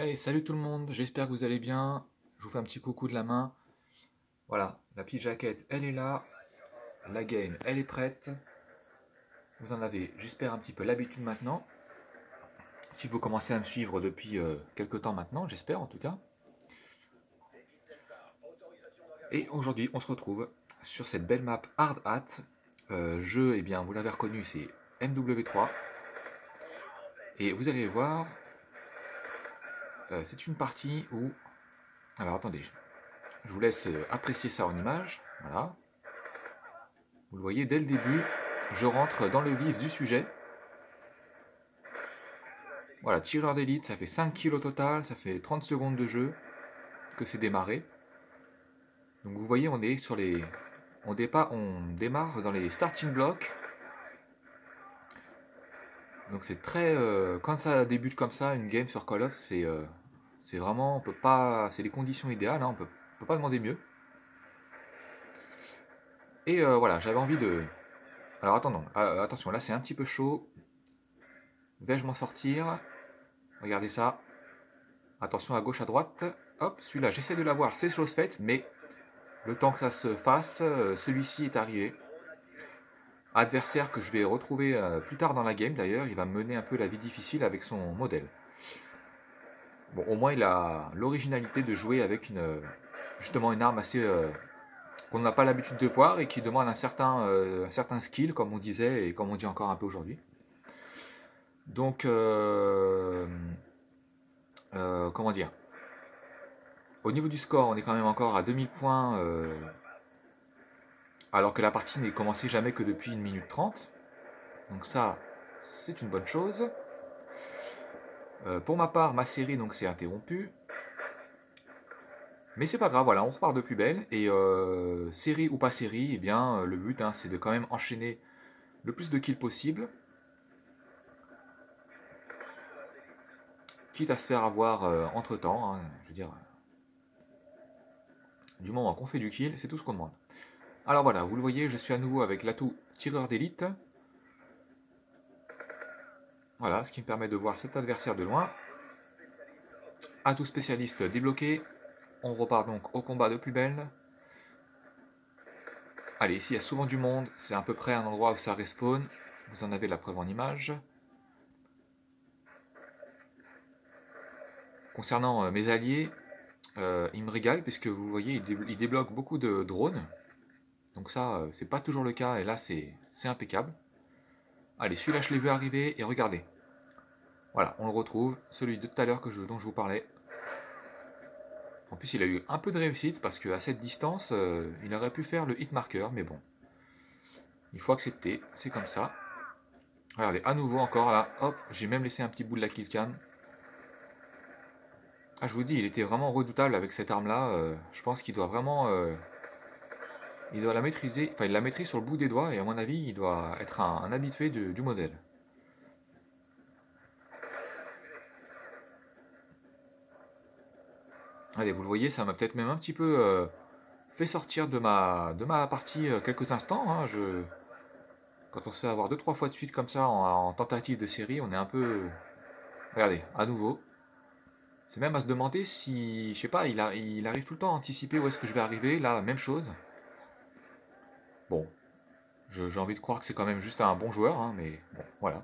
Hey, salut tout le monde, j'espère que vous allez bien. Je vous fais un petit coucou de la main. Voilà, la petite jaquette, elle est là. La game, elle est prête. Vous en avez, j'espère, un petit peu l'habitude maintenant. Si vous commencez à me suivre depuis quelques temps maintenant, j'espère en tout cas. Et aujourd'hui, on se retrouve sur cette belle map Hard Hat. Jeu, eh bien, vous l'avez reconnu, c'est MW3. Et vous allez le voir, c'est une partie où... Alors attendez, je vous laisse apprécier ça en image. Voilà. Vous le voyez, dès le début, je rentre dans le vif du sujet. Voilà, tireur d'élite, ça fait 5 kills au total, ça fait 30 secondes de jeu que c'est démarré. Donc vous voyez, on est sur les... On démarre dans les starting blocks. Donc c'est très... quand ça débute comme ça, une game sur Call of, c'est vraiment... On peut pas... C'est les conditions idéales, hein, on peut pas demander mieux. Et voilà, j'avais envie de... Alors attendons, attention, là c'est un petit peu chaud. Vais-je m'en sortir? Regardez ça. Attention à gauche, à droite. Hop, celui-là, j'essaie de l'avoir, c'est chose faite, mais le temps que ça se fasse, celui-ci est arrivé. Adversaire que je vais retrouver plus tard dans la game d'ailleurs, il va mener un peu la vie difficile avec son modèle. Bon, au moins il a l'originalité de jouer avec justement une arme assez qu'on n'a pas l'habitude de voir et qui demande un certain skill, comme on disait et comme on dit encore un peu aujourd'hui. Donc, comment dire? Au niveau du score, on est quand même encore à 2000 points, alors que la partie n'est commencée jamais que depuis 1 minute 30. Donc ça, c'est une bonne chose. Pour ma part, ma série donc s'est interrompue. Mais c'est pas grave, voilà, on repart de plus belle. Et série ou pas série, eh bien, le but, hein, c'est de quand même enchaîner le plus de kills possible. Quitte à se faire avoir entre temps, hein, je veux dire, du moment qu'on fait du kill, c'est tout ce qu'on demande. Alors voilà, vous le voyez, je suis à nouveau avec l'atout tireur d'élite. Voilà, ce qui me permet de voir cet adversaire de loin. Atout spécialiste débloqué. On repart donc au combat de plus belle. Allez, ici il y a souvent du monde, c'est à peu près un endroit où ça respawn. Vous en avez la preuve en image. Concernant mes alliés, ils me régalent puisque vous voyez, ils débloquent beaucoup de drones. Donc ça, c'est pas toujours le cas et là c'est impeccable. Allez, celui-là je l'ai vu arriver et regardez. Voilà, on le retrouve, celui de tout à l'heure dont je vous parlais. En plus, il a eu un peu de réussite parce qu'à cette distance, il aurait pu faire le hit marker, mais bon. Il faut accepter, c'est comme ça. Regardez, à nouveau encore là, hop, j'ai même laissé un petit bout de la killcam. Ah, je vous dis, il était vraiment redoutable avec cette arme-là. Je pense qu'il doit vraiment... il doit la maîtriser, enfin il la maîtrise sur le bout des doigts et à mon avis, il doit être un habitué du modèle. Allez, vous le voyez, ça m'a peut-être même un petit peu fait sortir de ma partie quelques instants. Hein. Quand on se fait avoir 2-3 fois de suite comme ça en tentative de série, on est un peu... Regardez, à nouveau. C'est même à se demander si, je sais pas, il arrive tout le temps à anticiper où est-ce que je vais arriver. Là, même chose. Bon, j'ai envie de croire que c'est quand même juste un bon joueur, hein, mais bon, voilà.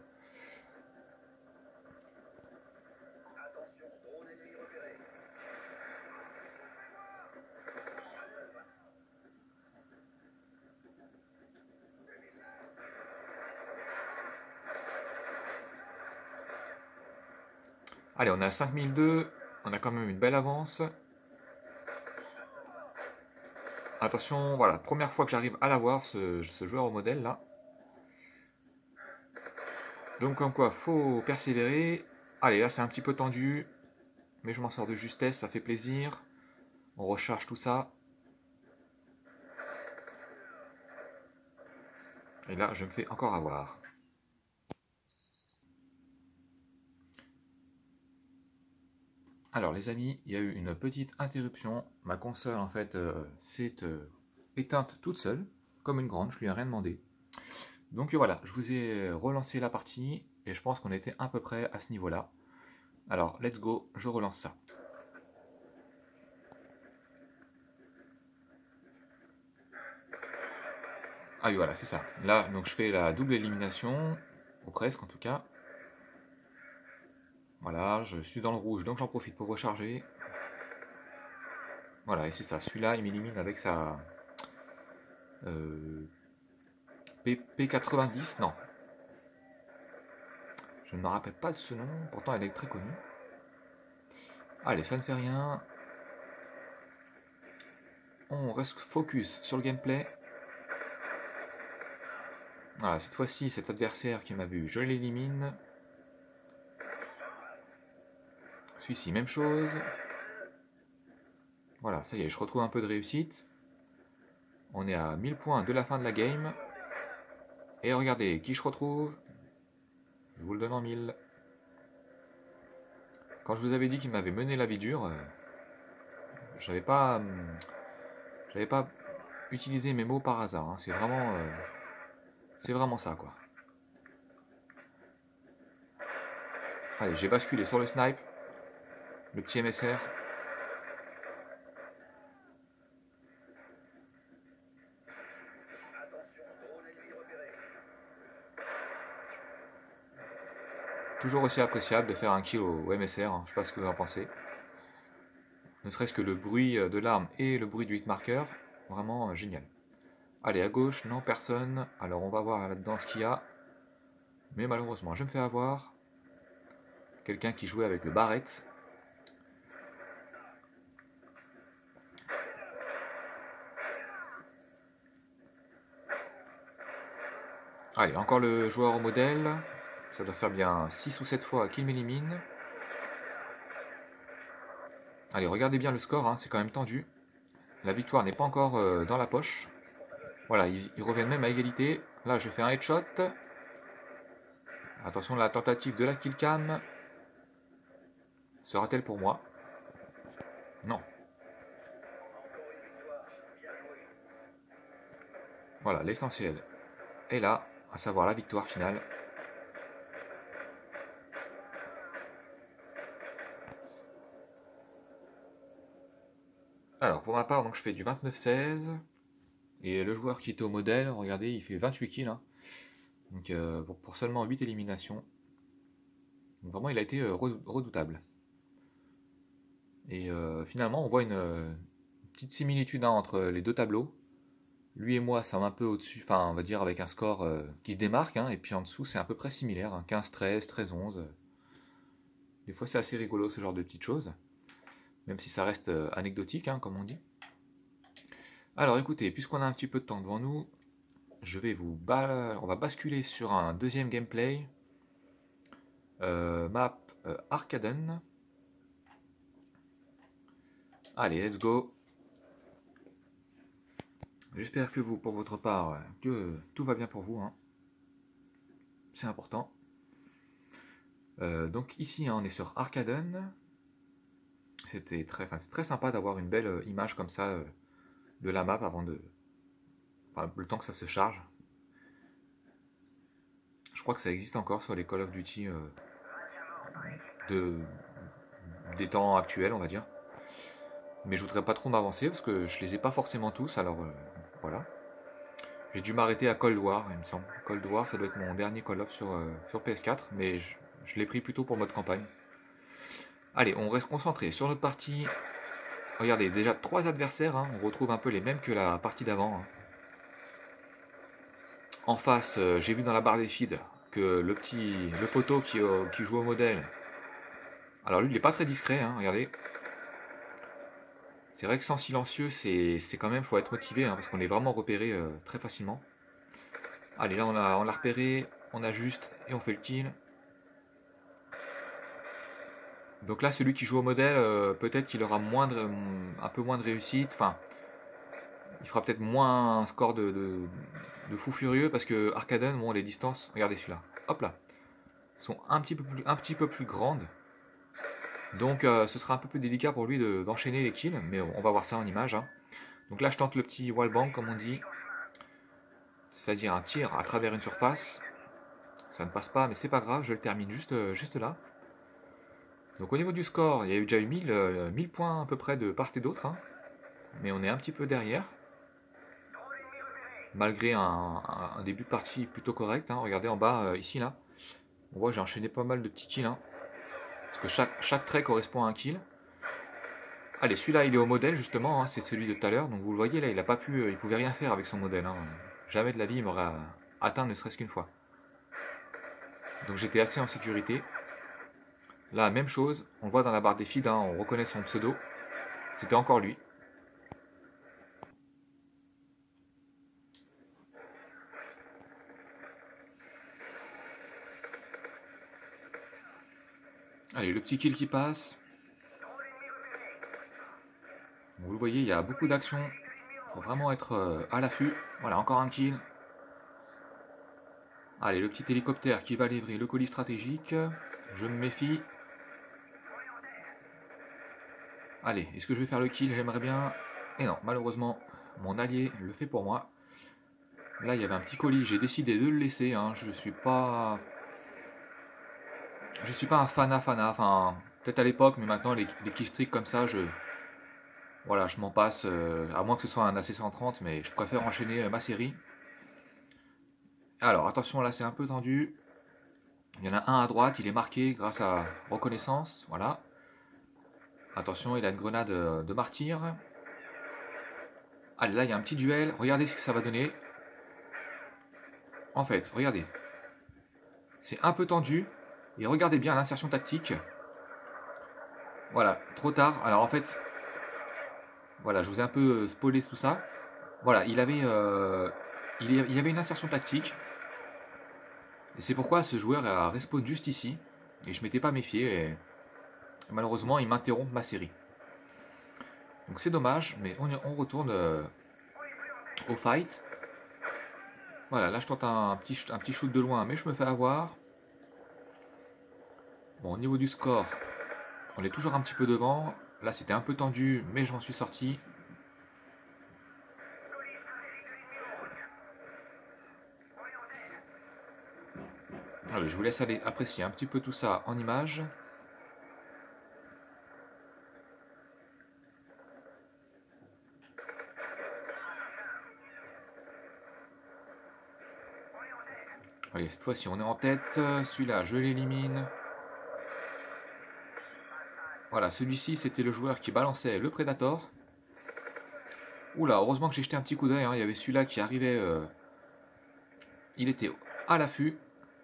Allez, on est à 5002, on a quand même une belle avance. Attention, voilà, première fois que j'arrive à l'avoir, ce joueur au modèle là. Donc comme quoi, faut persévérer. Allez, là c'est un petit peu tendu, mais je m'en sors de justesse, ça fait plaisir. On recharge tout ça. Et là, je me fais encore avoir. Alors les amis, il y a eu une petite interruption. Ma console en fait s'est éteinte toute seule, comme une grande, je lui ai rien demandé. Donc voilà, je vous ai relancé la partie et je pense qu'on était à peu près à ce niveau-là. Alors, let's go, je relance ça. Ah oui, voilà, c'est ça. Là, donc je fais la double élimination, ou presque en tout cas. Voilà, je suis dans le rouge, donc j'en profite pour recharger. Voilà, et c'est ça, celui-là, il m'élimine avec sa P90, non. Je ne me rappelle pas de ce nom, pourtant elle est très connue. Allez, ça ne fait rien. On reste focus sur le gameplay. Voilà, cette fois-ci, cet adversaire qui m'a vu, je l'élimine. Celui-ci, même chose. Voilà, ça y est, je retrouve un peu de réussite. On est à 1000 points de la fin de la game. Et regardez, qui je retrouve? Je vous le donne en 1000. Quand je vous avais dit qu'il m'avait mené la vie dure, j'avais pas utilisé mes mots par hasard. Hein. C'est vraiment ça, quoi. Allez, j'ai basculé sur le snipe. Le petit MSR. Toujours aussi appréciable de faire un kill au MSR, hein. Je sais pas ce que vous en pensez. Ne serait-ce que le bruit de l'arme et le bruit du hitmarker, vraiment génial. Allez, à gauche, non, personne. Alors on va voir là-dedans ce qu'il y a. Mais malheureusement, je me fais avoir. Quelqu'un qui jouait avec le Barrett. Allez, encore le joueur au modèle. Ça doit faire bien 6 ou 7 fois qu'il m'élimine. Allez, regardez bien le score, hein, c'est quand même tendu. La victoire n'est pas encore dans la poche. Voilà, ils reviennent même à égalité. Là, je fais un headshot. Attention, la tentative de la killcam. Sera-t-elle pour moi? Non. Voilà, l'essentiel est là, à savoir la victoire finale. Alors, pour ma part, donc, je fais du 29-16. Et le joueur qui était au modèle, regardez, il fait 28 kills. Hein. Donc, pour seulement 8 éliminations. Donc, vraiment, il a été redoutable. Et finalement, on voit une petite similitude hein, entre les deux tableaux. Lui et moi sommes un peu au-dessus, enfin, on va dire avec un score qui se démarque. Hein, et puis en dessous, c'est à peu près similaire. Hein, 15-13, 13-11. Des fois, c'est assez rigolo ce genre de petites choses. Même si ça reste anecdotique, hein, comme on dit. Alors écoutez, puisqu'on a un petit peu de temps devant nous, on va basculer sur un deuxième gameplay. Map Arcaden. Allez, let's go. J'espère que vous, pour votre part, que tout va bien pour vous. Hein. C'est important. Donc ici, hein, on est sur Arcaden. C'est très sympa d'avoir une belle image comme ça de la map avant de... Enfin, le temps que ça se charge. Je crois que ça existe encore sur les Call of Duty des temps actuels, on va dire. Mais je voudrais pas trop m'avancer parce que je les ai pas forcément tous, alors voilà. J'ai dû m'arrêter à Cold War, il me semble. Cold War, ça doit être mon dernier Call of sur PS4, mais je l'ai pris plutôt pour mode campagne. Allez, on reste concentré sur notre partie. Regardez, déjà 3 adversaires, hein, on retrouve un peu les mêmes que la partie d'avant. Hein. En face, j'ai vu dans la barre des feeds que le poteau qui joue au modèle, alors lui il n'est pas très discret, hein, regardez. C'est vrai que sans silencieux, c'est quand même, faut être motivé, hein, parce qu'on est vraiment repéré très facilement. Allez, là on l'a repéré, on ajuste et on fait le kill. Donc là, celui qui joue au modèle, peut-être qu'il aura un peu moins de réussite. Enfin, il fera peut-être moins un score de fou furieux, parce que Arcaden, bon, les distances, regardez celui-là, hop là, sont un petit peu plus grandes. Donc ce sera un peu plus délicat pour lui d'enchaîner les kills, mais on va voir ça en image. Hein. Donc là, je tente le petit wallbang, comme on dit. C'est-à-dire un tir à travers une surface. Ça ne passe pas, mais c'est pas grave, je le termine juste là. Donc au niveau du score, il y a déjà eu 1000 points à peu près de part et d'autre, hein. Mais on est un petit peu derrière. Malgré un début de partie plutôt correct, hein. Regardez en bas, ici, là. On voit que j'ai enchaîné pas mal de petits kills, hein. Parce que chaque trait correspond à un kill. Allez, celui-là, il est au modèle, justement, hein. C'est celui de tout à l'heure. Donc vous le voyez, là, il a pas pu, il pouvait rien faire avec son modèle, hein. Jamais de la vie, il m'aurait atteint ne serait-ce qu'une fois. Donc j'étais assez en sécurité. Là, même chose, on le voit dans la barre des feeds, hein, on reconnaît son pseudo. C'était encore lui. Allez, le petit kill qui passe. Vous le voyez, il y a beaucoup d'actions. Il faut vraiment être à l'affût. Voilà, encore un kill. Allez, le petit hélicoptère qui va livrer le colis stratégique. Je me méfie. Allez, est-ce que je vais faire le kill? J'aimerais bien. Et non, malheureusement, mon allié le fait pour moi. Là, il y avait un petit colis, j'ai décidé de le laisser, hein. Je suis pas un fana, enfin, peut-être à l'époque, mais maintenant, les killstreaks comme ça, voilà, je m'en passe, à moins que ce soit un AC130, mais je préfère enchaîner ma série. Alors, attention, là, c'est un peu tendu. Il y en a un à droite, il est marqué grâce à reconnaissance, voilà. Attention, il a une grenade de martyr. Allez, là, il y a un petit duel, regardez ce que ça va donner. En fait, regardez. C'est un peu tendu, et regardez bien l'insertion tactique. Voilà, trop tard. Alors en fait, voilà, je vous ai un peu spoilé tout ça. Voilà, il avait une insertion tactique. Et c'est pourquoi ce joueur a respawn juste ici. Et je m'étais pas méfié. Et malheureusement, il m'interrompt ma série. Donc c'est dommage, mais on retourne au fight. Voilà, là je tente un petit shoot de loin, mais je me fais avoir. Bon, au niveau du score, on est toujours un petit peu devant. Là c'était un peu tendu, mais je m'en suis sorti. Allez, je vous laisse aller apprécier un petit peu tout ça en images. Allez, cette fois-ci on est en tête. Celui-là, je l'élimine. Voilà, celui-ci c'était le joueur qui balançait le Predator. Oula, heureusement que j'ai jeté un petit coup d'œil, hein. Il y avait celui-là qui arrivait. Il était à l'affût.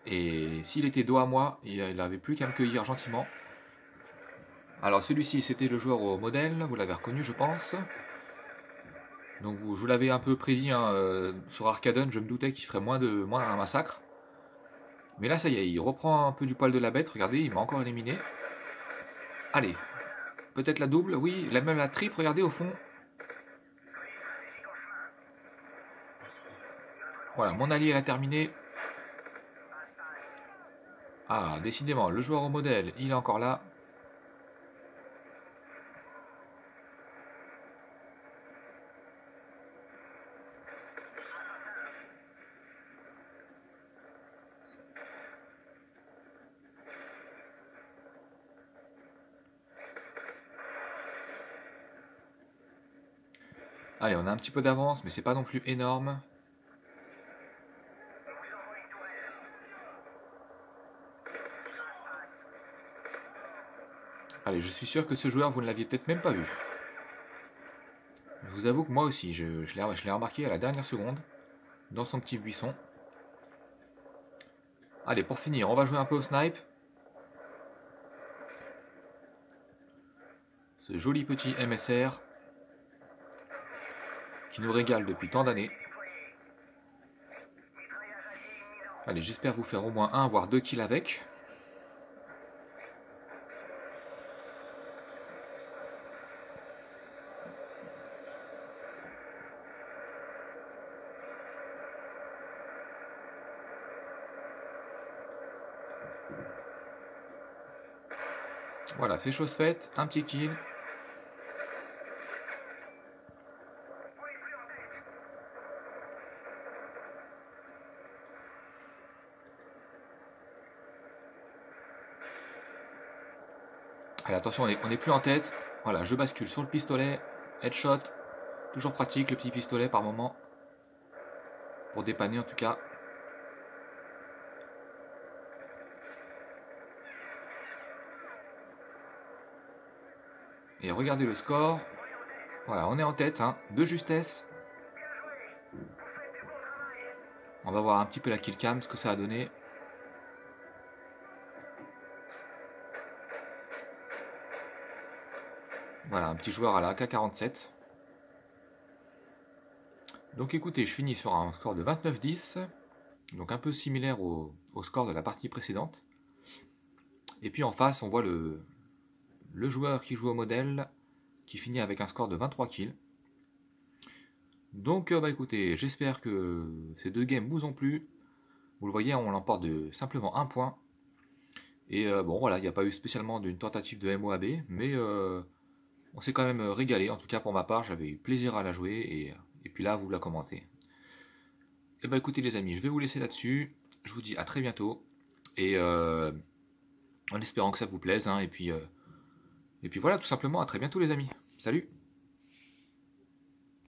Et s'il était dos à moi, il n'avait plus qu'à me cueillir gentiment. Alors celui-ci c'était le joueur au modèle, vous l'avez reconnu je pense. Donc je vous l'avais un peu prédit, hein, sur Arcadon, je me doutais qu'il ferait moins un massacre. Mais là ça y est, il reprend un peu du poil de la bête, regardez, il m'a encore éliminé. Allez, peut-être la double, oui, même la triple, regardez au fond. Voilà, mon allié l'a terminé. Ah, décidément, le joueur au modèle, il est encore là. Allez, on a un petit peu d'avance, mais c'est pas non plus énorme. Allez, je suis sûr que ce joueur, vous ne l'aviez peut-être même pas vu. Je vous avoue que moi aussi, je l'ai remarqué à la dernière seconde, dans son petit buisson. Allez, pour finir, on va jouer un peu au snipe. Ce joli petit MSR qui nous régale depuis tant d'années. Allez, j'espère vous faire au moins 1 voire 2 kills avec. Voilà, c'est chose faite, un petit kill. Allez, attention, on est plus en tête. Voilà, je bascule sur le pistolet. Headshot. Toujours pratique le petit pistolet par moment. Pour dépanner en tout cas. Et regardez le score. Voilà, on est en tête, hein, de justesse. On va voir un petit peu la killcam, ce que ça a donné. Voilà, un petit joueur à la AK-47. Donc écoutez, je finis sur un score de 29-10. Donc un peu similaire au score de la partie précédente. Et puis en face, on voit le joueur qui joue au modèle, qui finit avec un score de 23 kills. Donc bah écoutez, j'espère que ces deux games vous ont plu. Vous le voyez, on l'emporte de simplement un point. Et bon voilà, il n'y a pas eu spécialement d'une tentative de MOAB, mais on s'est quand même régalé. En tout cas pour ma part, j'avais eu plaisir à la jouer et puis là, vous la commentez. Et bah écoutez les amis, je vais vous laisser là-dessus. Je vous dis à très bientôt. Et en espérant que ça vous plaise, hein, et puis voilà, tout simplement, à très bientôt les amis. Salut!